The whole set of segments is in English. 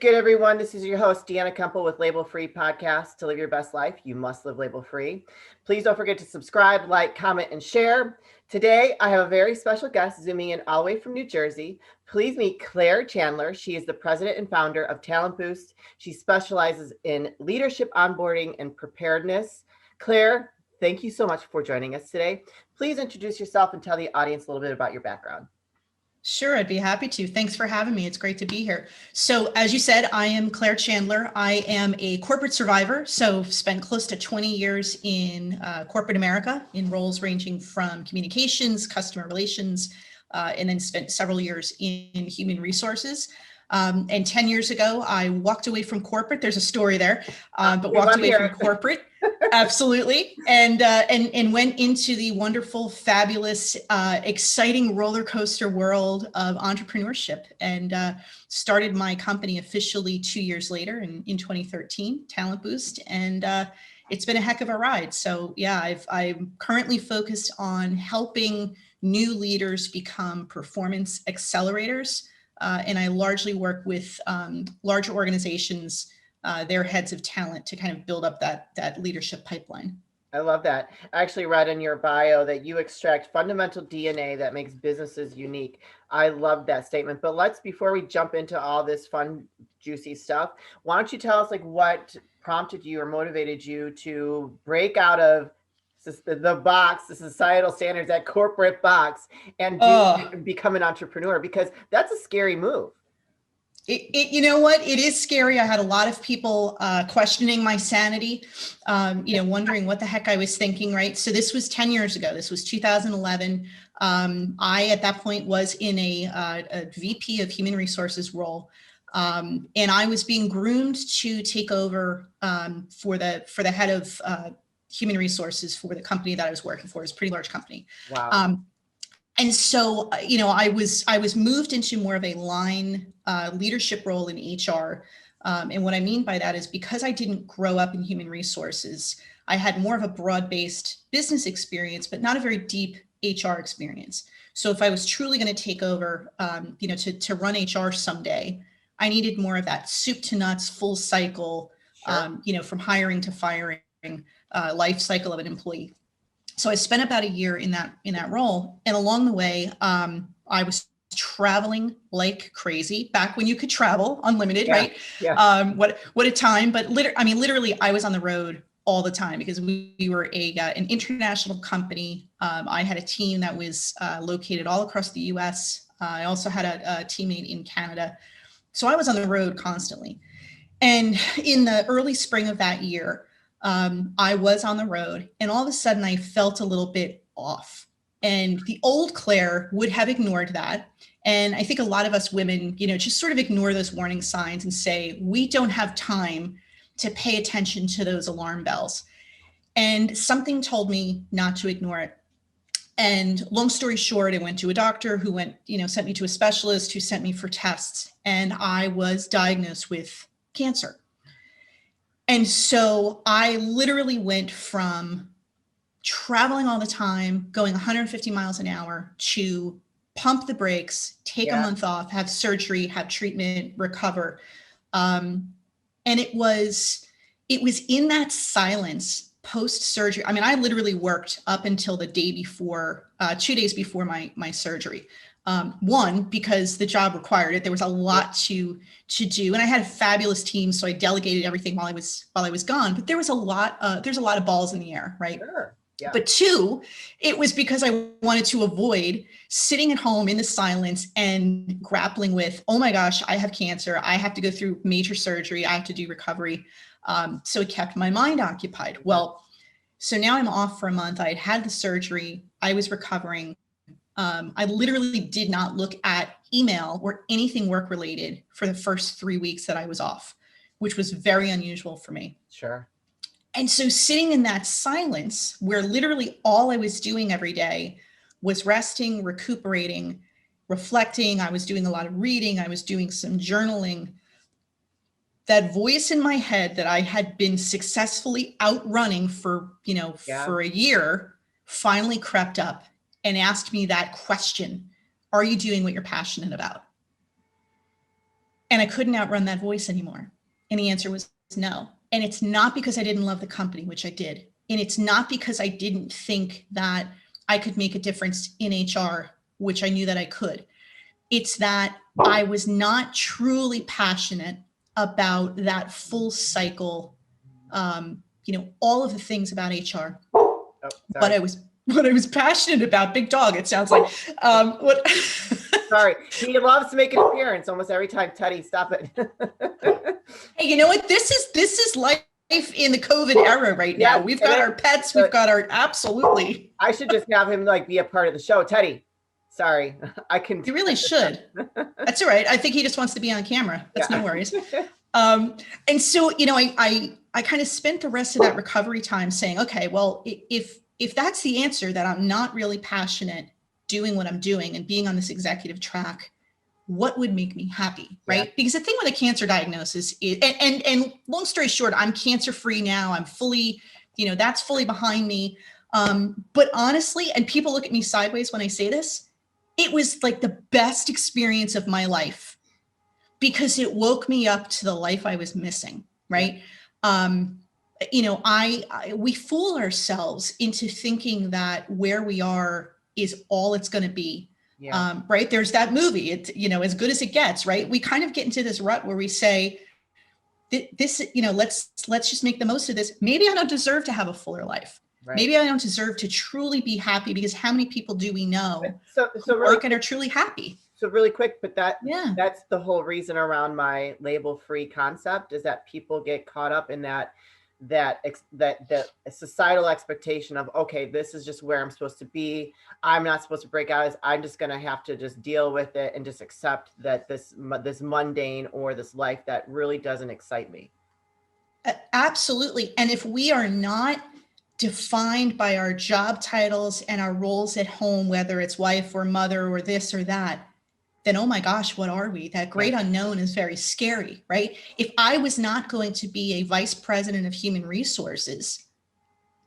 good, everyone? This is your host, Deanna Kuempel with Label Free Podcast. To live your best life, you must live label free. Please don't forget to subscribe, like, comment, and share. Today, I have a very special guest zooming in all the way from New Jersey. Please meet Claire Chandler. She is the president and founder of Talent Boost. She specializes in leadership onboarding and preparedness. Claire, thank you so much for joining us today. Please introduce yourself and tell the audience a little bit about your background. Sure, I'd be happy to. Thanks for having me. It's great to be here. So as you said, I am Claire Chandler. I am a corporate survivor. So spent close to 20 years in corporate America in roles ranging from communications, customer relations, and then spent several years in human resources. And 10 years ago, I walked away from corporate. There's a story there, but walked away from corporate. Absolutely. And went into the wonderful, fabulous, exciting roller coaster world of entrepreneurship and started my company officially 2 years later in 2013, Talent Boost. And it's been a heck of a ride. So yeah, I'm currently focused on helping new leaders become performance accelerators. And I largely work with larger organizations, their heads of talent to kind of build up that leadership pipeline. I love that. I actually read in your bio that you extract fundamental DNA that makes businesses unique. I love that statement. But before we jump into all this fun, juicy stuff, why don't you tell us what prompted you or motivated you to break out of the box, the societal standards, that corporate box, and become an entrepreneur? Because that's a scary move. You know what? It is scary. I had a lot of people questioning my sanity, wondering what the heck I was thinking, right? So this was 10 years ago. This was 2011. I, at that point, was in a VP of human resources role. And I was being groomed to take over for the head of human resources for the company that I was working for. It's a pretty large company. Wow. And so, I was moved into more of a line leadership role in HR. And what I mean by that is because I didn't grow up in human resources, I had more of a broad-based business experience, but not a very deep HR experience. So if I was truly going to take over, to run HR someday, I needed more of that soup to nuts, full cycle, sure. From hiring to firing, life cycle of an employee. So I spent about a year in that role, and along the way, I was traveling like crazy. Back when you could travel unlimited, yeah. Right? Yeah. What a time! But literally, I was on the road all the time because we were an international company. I had a team that was located all across the U.S. I also had a teammate in Canada, so I was on the road constantly. And in the early spring of that year, I was on the road, and all of a sudden I felt a little bit off. And the old Claire would have ignored that. And I think a lot of us women, just sort of ignore those warning signs and say, we don't have time to pay attention to those alarm bells. And something told me not to ignore it. And long story short, I went to a doctor who sent me to a specialist who sent me for tests, and I was diagnosed with cancer. And so I literally went from traveling all the time, going 150 miles an hour, to pump the brakes, take a month off, have surgery, have treatment, recover. And it was in that silence post-surgery. I mean, I literally worked up until the day before, 2 days before my surgery. One, because the job required it. There was a lot to do, and I had a fabulous team, so I delegated everything while I was gone. But there's a lot of balls in the air, right? Sure. Yeah. But two, it was because I wanted to avoid sitting at home in the silence and grappling with, oh my gosh, I have cancer. I have to go through major surgery. I have to do recovery. So it kept my mind occupied. Well, so now I'm off for a month. I had the surgery. I was recovering. I literally did not look at email or anything work related for the first 3 weeks that I was off, which was very unusual for me. Sure. And so sitting in that silence where literally all I was doing every day was resting, recuperating, reflecting. I was doing a lot of reading. I was doing some journaling. That voice in my head that I had been successfully outrunning for a year finally crept up and asked me that question: are you doing what you're passionate about? And I couldn't outrun that voice anymore. And the answer was no. And it's not because I didn't love the company, which I did. And it's not because I didn't think that I could make a difference in HR, which I knew that I could. It's that I was not truly passionate about that full cycle, all of the things about HR. Oh, but I was passionate about. Big dog, it sounds like. What? Sorry, he loves to make an appearance almost every time. Teddy, stop it. Hey, you know what? This is life in the COVID era right now. Yeah, We've got our pets. We've got our absolutely. I should just have him be a part of the show. Teddy, sorry, I can. You really should. That's all right. I think he just wants to be on camera. That's no worries. And so, I kind of spent the rest of that recovery time saying, okay, well, if that's the answer, that I'm not really passionate doing what I'm doing and being on this executive track, what would make me happy, right? Yeah. Because the thing with a cancer diagnosis is, and long story short, I'm cancer free now. I'm fully, that's fully behind me. But honestly, and people look at me sideways when I say this, it was like the best experience of my life because it woke me up to the life I was missing, right? We fool ourselves into thinking that where we are is all it's going to be. Yeah. Right. There's that movie, it's, as good as it gets, right? We kind of get into this rut where we say this, let's just make the most of this. Maybe I don't deserve to have a fuller life. Right. Maybe I don't deserve to truly be happy, because how many people do we know so really, work and are truly happy? So really quick, but that's the whole reason around my label-free concept, is that people get caught up in that societal expectation of, okay, this is just where I'm supposed to be. I'm not supposed to break out. I'm just going to have to just deal with it and just accept that this mundane or this life that really doesn't excite me. Absolutely. And if we are not defined by our job titles and our roles at home, whether it's wife or mother or this or that, then, oh my gosh, what are we? That great unknown is very scary, right? If I was not going to be a vice president of human resources,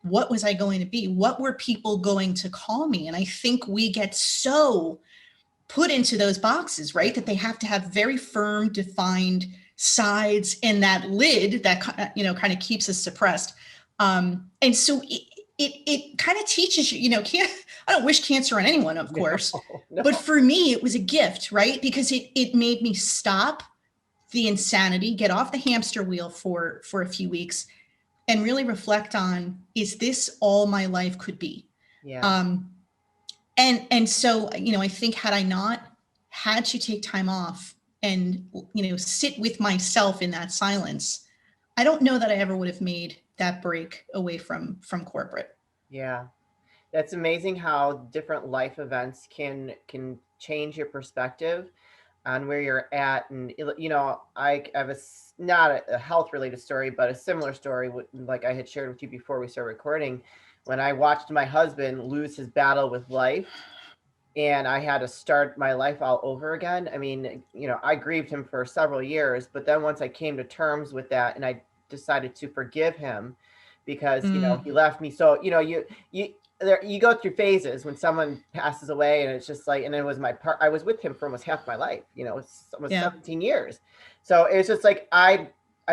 what was I going to be? What were people going to call me? And I think we get so put into those boxes, right? That they have to have very firm, defined sides and that lid that, kind of keeps us suppressed. And so it kind of teaches you, I don't wish cancer on anyone, of course, no. But for me, it was a gift, right? Because it made me stop the insanity, get off the hamster wheel for a few weeks and really reflect on, is this all my life could be? Yeah. And so, I think had I not had to take time off and, sit with myself in that silence, I don't know that I ever would have made that break away from corporate. Yeah. That's amazing how different life events can change your perspective on where you're at. And, I have not a health related story, but a similar story, like I had shared with you before we started recording, when I watched my husband lose his battle with life and I had to start my life all over again. I mean, I grieved him for several years, but then once I came to terms with that and I decided to forgive him because, he left me. So, you go through phases when someone passes away and it's just like, and it was I was with him for almost half my life, almost 17 years. So it's just like, I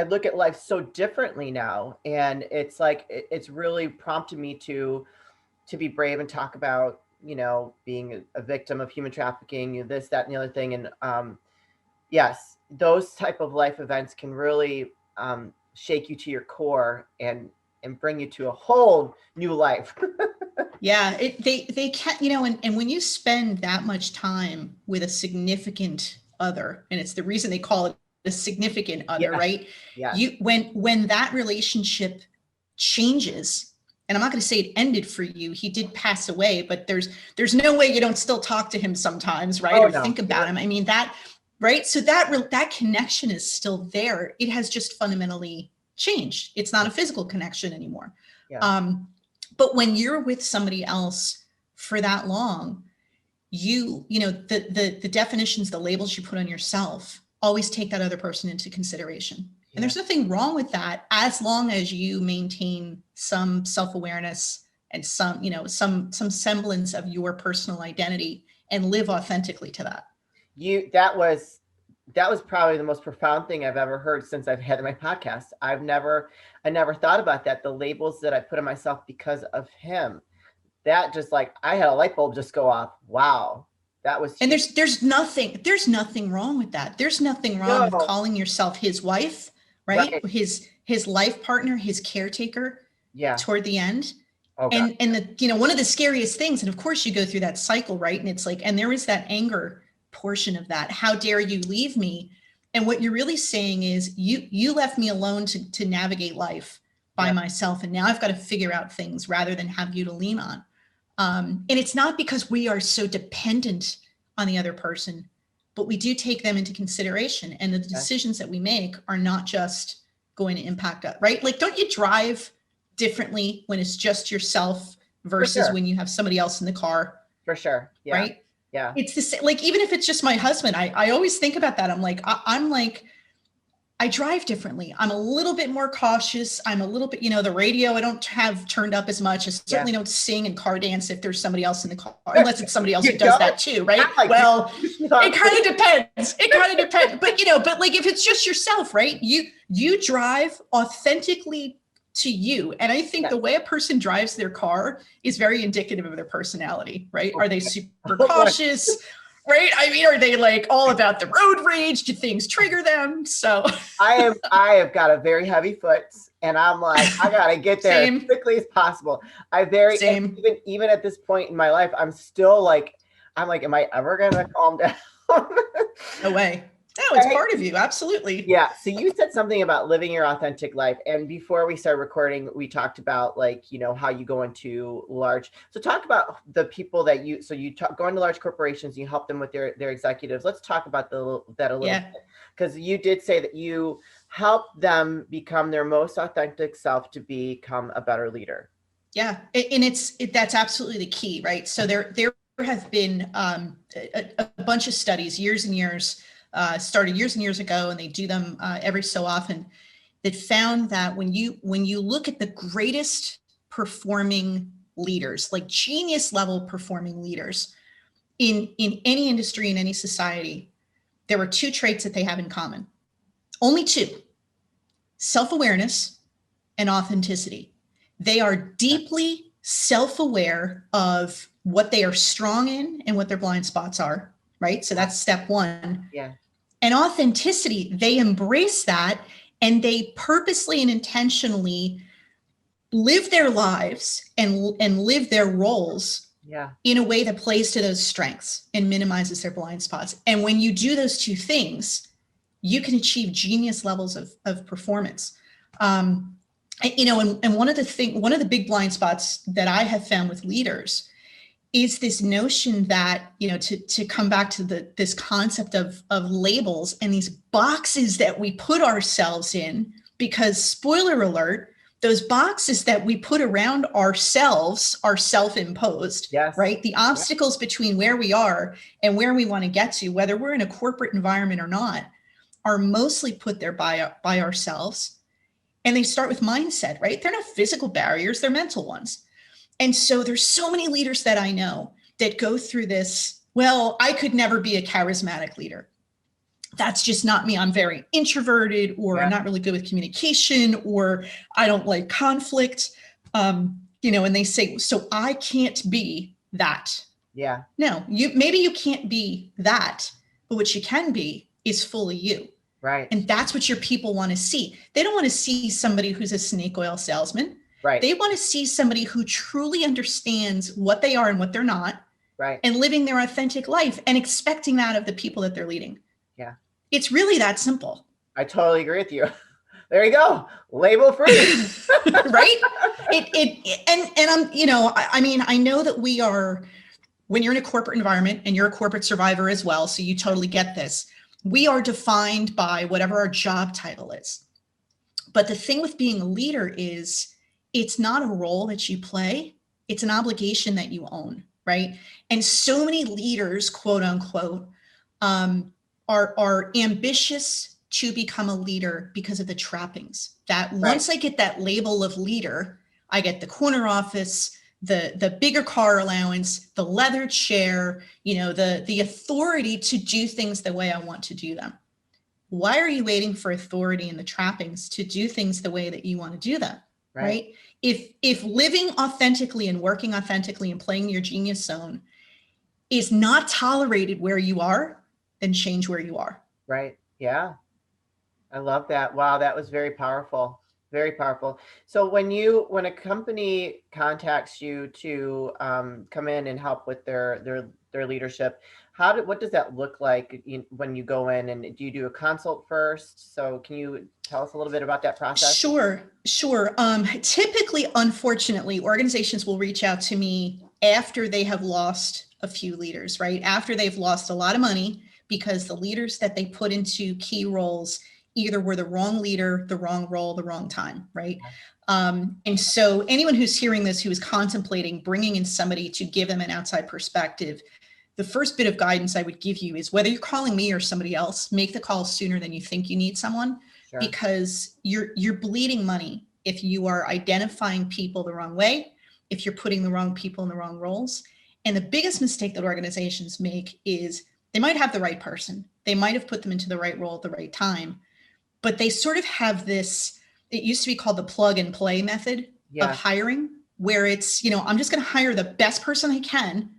look at life so differently now. And it's like, it's really prompted me to be brave and talk about, being a victim of human trafficking, this, that, and the other thing. And yes, those type of life events can really shake you to your core and bring you to a whole new life. Yeah, they can, and when you spend that much time with a significant other, and it's the reason they call it a significant other, right? Yeah. When that relationship changes, and I'm not going to say it ended for you, he did pass away, but there's no way you don't still talk to him sometimes, right? Or think about him. I mean, that, right? So that connection is still there. It has just fundamentally changed. It's not a physical connection anymore. Yeah. But when you're with somebody else for that long, the definitions, the labels you put on yourself, always take that other person into consideration. Yeah. And there's nothing wrong with that, as long as you maintain some self-awareness and some semblance of your personal identity and live authentically to that. That was that was probably the most profound thing I've ever heard since I've had my podcast. I never thought about that. The labels that I put on myself because of him, that just like, I had a light bulb just go off. Wow. That was And huge. there's nothing wrong with that. There's nothing wrong with No. calling yourself his wife, right? Right. His life partner, his caretaker Yeah. toward the end. Oh, God. And the, one of the scariest things, and of course you go through that cycle, right? And it's like, and there is that anger portion of that. How dare you leave me? And what you're really saying is you left me alone to navigate life by myself. And now I've got to figure out things rather than have you to lean on. And it's not because we are so dependent on the other person, but we do take them into consideration. And the decisions that we make are not just going to impact us, right? Like, don't you drive differently when it's just yourself versus when you have somebody else in the car? For sure. Yeah. Right. Yeah. It's the same. Like, even if it's just my husband, I always think about that. I'm like, I drive differently. I'm a little bit more cautious. I'm a little bit, the radio, I don't have turned up as much. I certainly don't sing and car dance if there's somebody else in the car, unless it's somebody else who does that too, right? Well, it kind of depends. But like, if it's just yourself, right? You drive authentically to you. And I think the way a person drives their car is very indicative of their personality, right? Are they super cautious? Right? I mean, are they like all about the road rage? Do things trigger them? So I have got a very heavy foot, and I'm like, I gotta get there as quickly as possible. Even at this point in my life, I'm still like, am I ever gonna calm down? No way. No, it's part of you. Absolutely. Yeah. So you said something about living your authentic life. And before we started recording, we talked about how you go into large. So talk about the people that you go into large corporations, you help them with their executives. Let's talk about that a little bit. Because you did say that you help them become their most authentic self to become a better leader. Yeah. And that's absolutely the key, right? So there have been a bunch of studies, years and years, started years and years ago, and they do them every so often, that found that when you look at the greatest performing leaders, like genius level performing leaders in any industry, in any society, there were two traits that they have in common. Only two: self-awareness and authenticity. They are deeply self-aware of what they are strong in and what their blind spots are, right? So that's step one. Yeah. And authenticity, they embrace that, and they purposely and intentionally live their lives and live their roles in a way that plays to those strengths and minimizes their blind spots. And when you do those two things, you can achieve genius levels of performance. And one of the big blind spots that I have found with leaders is this notion that, to come back to this concept of labels and these boxes that we put ourselves in, because spoiler alert, those boxes that we put around ourselves are self-imposed, right? The obstacles between where we are and where we want to get to, whether we're in a corporate environment or not, are mostly put there by ourselves. And they start with mindset, right? They're not physical barriers, they're mental ones. And so there's so many leaders that I know that go through this, well, I could never be a charismatic leader. That's just not me. I'm very introverted, or I'm not really good with communication, or I don't like conflict. And they say, so I can't be that. Yeah. No, maybe you can't be that, but what you can be is fully you. Right. And that's what your people want to see. They don't want to see somebody who's a snake oil salesman. Right. They want to see somebody who truly understands what they are and what they're not. Right. And living their authentic life and expecting that of the people that they're leading. Yeah. It's really that simple. I totally agree with you. There you go. Label free. Right? I know that we are, when you're in a corporate environment, and you're a corporate survivor as well, so you totally get this, we are defined by whatever our job title is. But the thing with being a leader is, it's not a role that you play, it's an obligation that you own, right? And so many leaders, quote unquote, are ambitious to become a leader because of the trappings. That once I get that label of leader, I get the corner office, the bigger car allowance, the leather chair, the authority to do things the way I want to do them. why are you waiting for authority and the trappings to do things the way that you want to do them? Right? If living authentically and working authentically and playing your genius zone is not tolerated where you are, then change where you are. Right. Yeah. I love that. Wow, that was very powerful. Very powerful. So when a company contacts you to come in and help with their leadership, what does that look like when you go in, and do you do a consult first? So can you tell us a little bit about that process? Sure. Typically, unfortunately, organizations will reach out to me after they have lost a few leaders, right? After they've lost a lot of money because the leaders that they put into key roles either were the wrong leader, the wrong role, the wrong time, right? And so anyone who's hearing this, who is contemplating bringing in somebody to give them an outside perspective, the first bit of guidance I would give you is, whether you're calling me or somebody else, make the call sooner than you think you need someone. Sure. Because you're bleeding money if you are identifying people the wrong way, if you're putting the wrong people in the wrong roles. And the biggest mistake that organizations make is they might have the right person. They might have put them into the right role at the right time, but they sort of have this, it used to be called the plug and play method of hiring, where it's, I'm just going to hire the best person I can,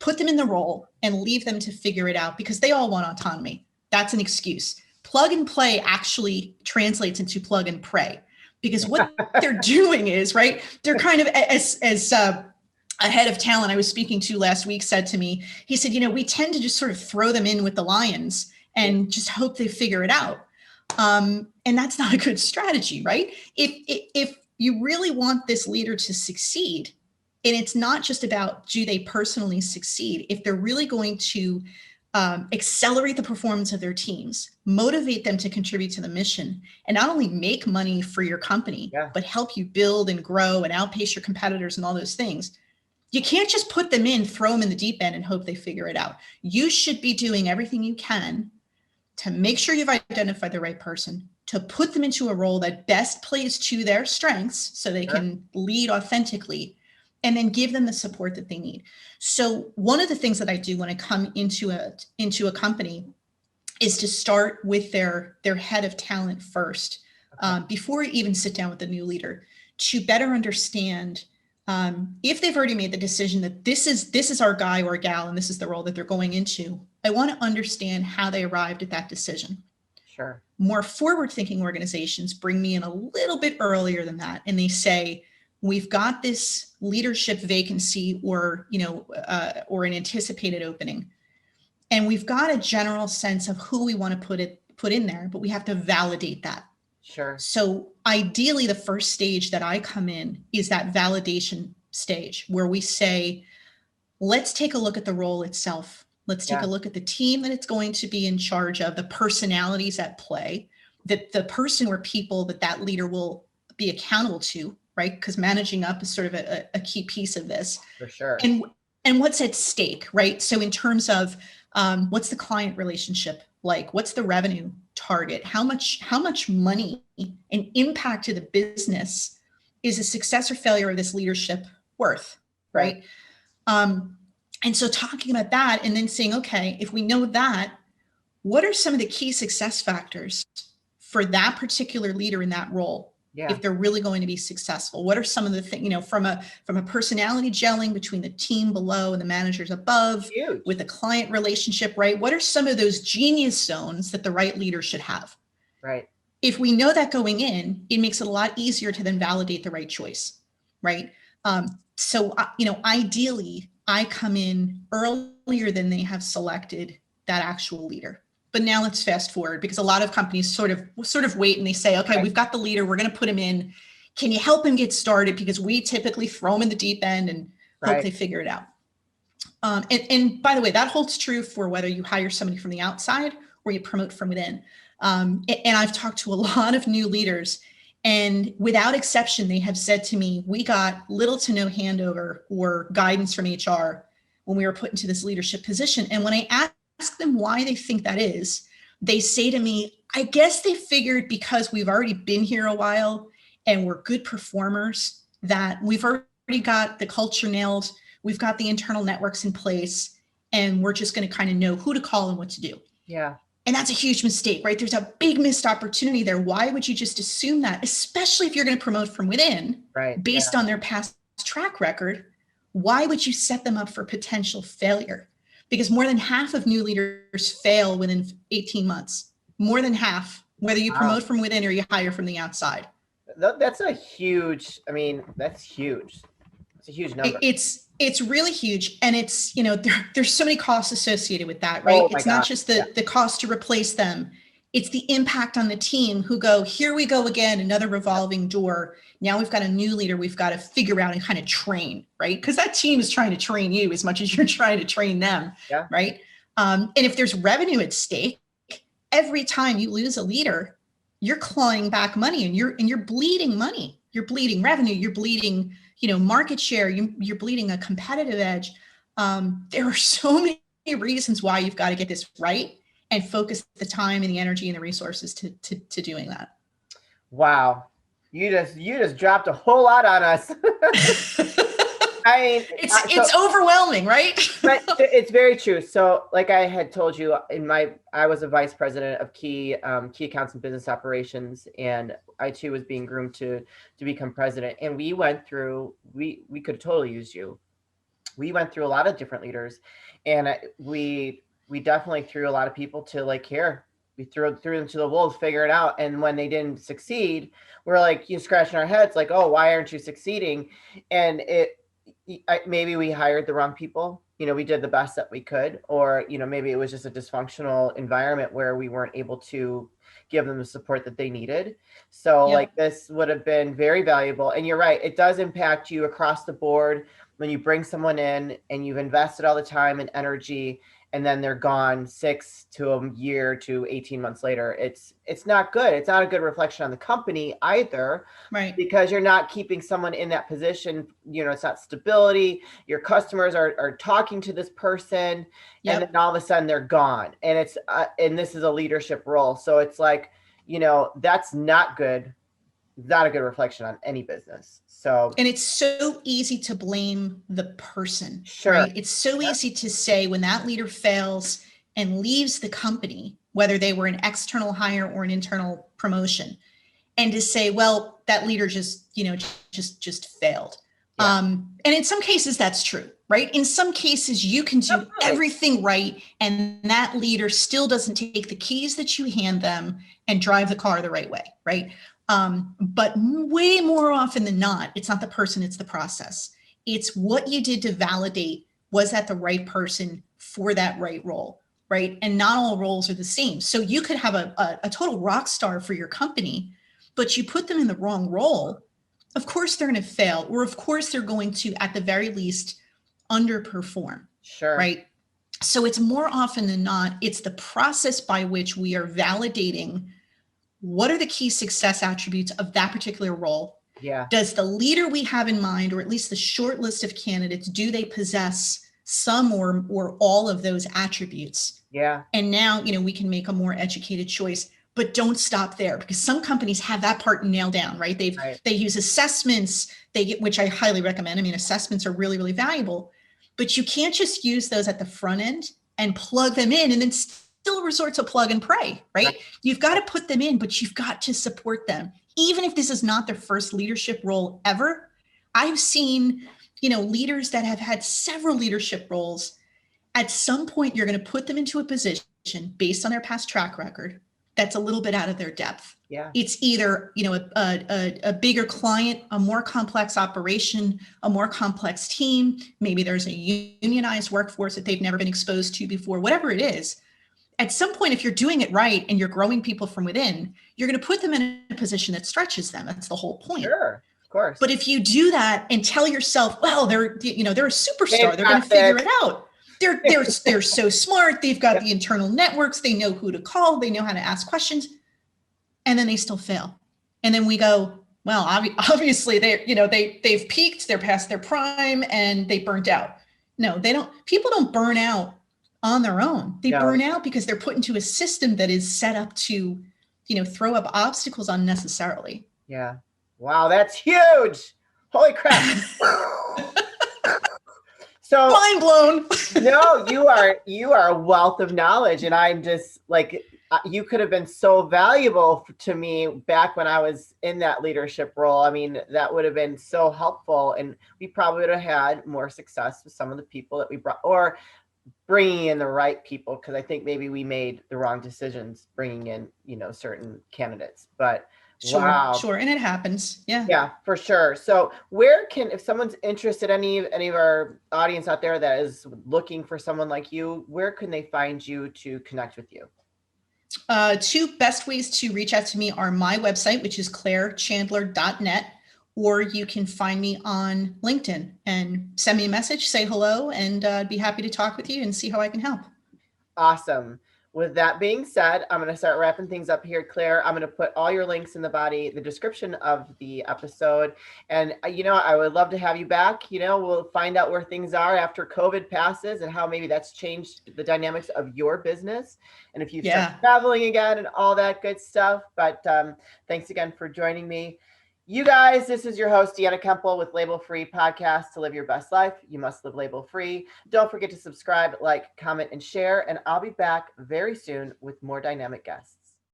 put them in the role and leave them to figure it out because they all want autonomy. That's an excuse. Plug and play actually translates into plug and pray, because what they're doing is, right, they're kind of, as a head of talent I was speaking to last week said to me, he said, we tend to just sort of throw them in with the lions and just hope they figure it out. And that's not a good strategy, right? If you really want this leader to succeed, and it's not just about do they personally succeed, if they're really going to accelerate the performance of their teams, motivate them to contribute to the mission, and not only make money for your company, but help you build and grow and outpace your competitors and all those things, you can't just put them in, throw them in the deep end and hope they figure it out. You should be doing everything you can to make sure you've identified the right person, to put them into a role that best plays to their strengths so they can lead authentically, and then give them the support that they need. So one of the things that I do when I come into a company is to start with their head of talent first, before I even sit down with the new leader, to better understand if they've already made the decision that this is our guy or gal and this is the role that they're going into. I want to understand how they arrived at that decision. Sure. More forward-thinking organizations bring me in a little bit earlier than that, and they say, we've got this leadership vacancy or an anticipated opening, and we've got a general sense of who we want to put in there, but we have to validate that. Sure. So ideally, the first stage that I come in is that validation stage, where we say, let's take a look at the role itself. Let's take a look at the team that it's going to be in charge of, the personalities at play, that the person or people that leader will be accountable to, right? Because managing up is sort of a key piece of this. For sure. And what's at stake, right? So in terms of what's the client relationship like? What's the revenue target? How much money and impact to the business is a success or failure of this leadership worth, right? And so talking about that and then saying, okay, if we know that, what are some of the key success factors for that particular leader in that role? If they're really going to be successful, what are some of the things, from a personality gelling between the team below and the managers above, with the client relationship, right? What are some of those genius zones that the right leader should have? Right. If we know that going in, it makes it a lot easier to then validate the right choice, right? So ideally, I come in earlier than they have selected that actual leader. But now let's fast forward, because a lot of companies sort of wait and they say, okay, we've got the leader, we're going to put him in. Can you help him get started? Because we typically throw him in the deep end and hope they figure it out. And by the way, that holds true for whether you hire somebody from the outside or you promote from within. And I've talked to a lot of new leaders, and without exception, they have said to me, we got little to no handover or guidance from HR when we were put into this leadership position. And when I ask them why they think that is, they say to me, I guess they figured because we've already been here a while and we're good performers, that we've already got the culture nailed, we've got the internal networks in place, and we're just going to kind of know who to call and what to do. Yeah. And that's a huge mistake, right? There's a big missed opportunity there. Why would you just assume that, especially if you're going to promote from within, right, based on their past track record? Why would you set them up for potential failure? Because more than half of new leaders fail within 18 months. More than half, whether you promote from within or you hire from the outside. That's a huge, I mean, that's huge. It's a huge number. It's really huge. And it's, there's so many costs associated with that, right? It's not just the cost to replace them. It's the impact on the team who go, here we go again, another revolving door. Now we've got a new leader. We've got to figure out and kind of train, right? Because that team is trying to train you as much as you're trying to train them, right? And if there's revenue at stake, every time you lose a leader, you're clawing back money and you're bleeding money. You're bleeding revenue. You're bleeding, market share. You're bleeding a competitive edge. There are so many reasons why you've got to get this right and focus the time and the energy and the resources to doing that. Wow. You just dropped a whole lot on us. I mean, it's overwhelming, right? But it's very true. So like I had told you I was a vice president of key accounts and business operations, and I too was being groomed to become president. And we went through, we could have totally used you. We went through a lot of different leaders, and we definitely threw a lot of people to like, here, we threw them to the wolves, figure it out. And when they didn't succeed, we're like, scratching our heads like, oh, why aren't you succeeding? And maybe we hired the wrong people. We did the best that we could, or, maybe it was just a dysfunctional environment where we weren't able to give them the support that they needed. So like this would have been very valuable. And you're right. It does impact you across the board when you bring someone in and you've invested all the time and energy, and then they're gone 6 to a year to 18 months later. It's not good. It's not a good reflection on the company either, right? Because you're not keeping someone in that position. It's not stability. Your customers are talking to this person, and then all of a sudden they're gone. And it's and this is a leadership role. So it's like, that's not good. Not a good reflection on any business. So, and it's so easy to blame the person, sure. Right? It's so easy to say when that leader fails and leaves the company, whether they were an external hire or an internal promotion, and to say, well, that leader just failed. And in some cases that's true, right? In some cases you can do everything right, and that leader still doesn't take the keys that you hand them and drive the car the right way, right? But way more often than not, it's not the person, it's the process. It's what you did to validate, was that the right person for that right role, right? And not all roles are the same. So you could have a total rock star for your company, but you put them in the wrong role. Of course they're going to fail, or of course they're going to, at the very least, underperform, right? So it's more often than not, it's the process by which we are validating what are the key success attributes of that particular role. Does the leader we have in mind, or at least the short list of candidates, do they possess some or all of those attributes? And now, we can make a more educated choice. But don't stop there, because some companies have that part nailed down, right? They use assessments, which I highly recommend. I mean, assessments are really, really valuable, but you can't just use those at the front end and plug them in and then still resort to plug and pray, right? You've got to put them in, but you've got to support them. Even if this is not their first leadership role ever. I've seen, leaders that have had several leadership roles. At some point, you're going to put them into a position based on their past track record that's a little bit out of their depth. It's either, a bigger client, a more complex operation, a more complex team. Maybe there's a unionized workforce that they've never been exposed to before, whatever it is. At some point, if you're doing it right and you're growing people from within, you're going to put them in a position that stretches them. That's the whole point. Sure, of course. But if you do that and tell yourself, well, they're a superstar, they're going to figure it out. They're so smart. They've got the internal networks. They know who to call. They know how to ask questions. And then they still fail. And then we go, well, obviously they've peaked, they're past their prime, and they burnt out. No, they don't. People don't burn out on their own. They burn out because they're put into a system that is set up to, throw up obstacles unnecessarily. Wow, that's huge. Holy crap. So mind blown. No, you are a wealth of knowledge. And I'm just like, You could have been so valuable to me back when I was in that leadership role. I mean, that would have been so helpful, and we probably would have had more success with some of the people that we brought, or bringing in the right people, because I think maybe we made the wrong decisions bringing in, certain candidates. But wow. Sure. And it happens. Yeah. Yeah, for sure. So if someone's interested, any of our audience out there that is looking for someone like you, where can they find you to connect with you? Two best ways to reach out to me are my website, which is clairechandler.net, or you can find me on LinkedIn and send me a message, say hello, and I'd be happy to talk with you and see how I can help. Awesome. With that being said, I'm going to start wrapping things up here, Claire. I'm going to put all your links in the description of the episode. And, I would love to have you back. We'll find out where things are after COVID passes and how maybe that's changed the dynamics of your business. And if you start traveling again and all that good stuff. But thanks again for joining me. You guys, this is your host, Deanna Kuempel with Label Free Podcast. To live your best life, you must live label free. Don't forget to subscribe, like, comment, and share. And I'll be back very soon with more dynamic guests.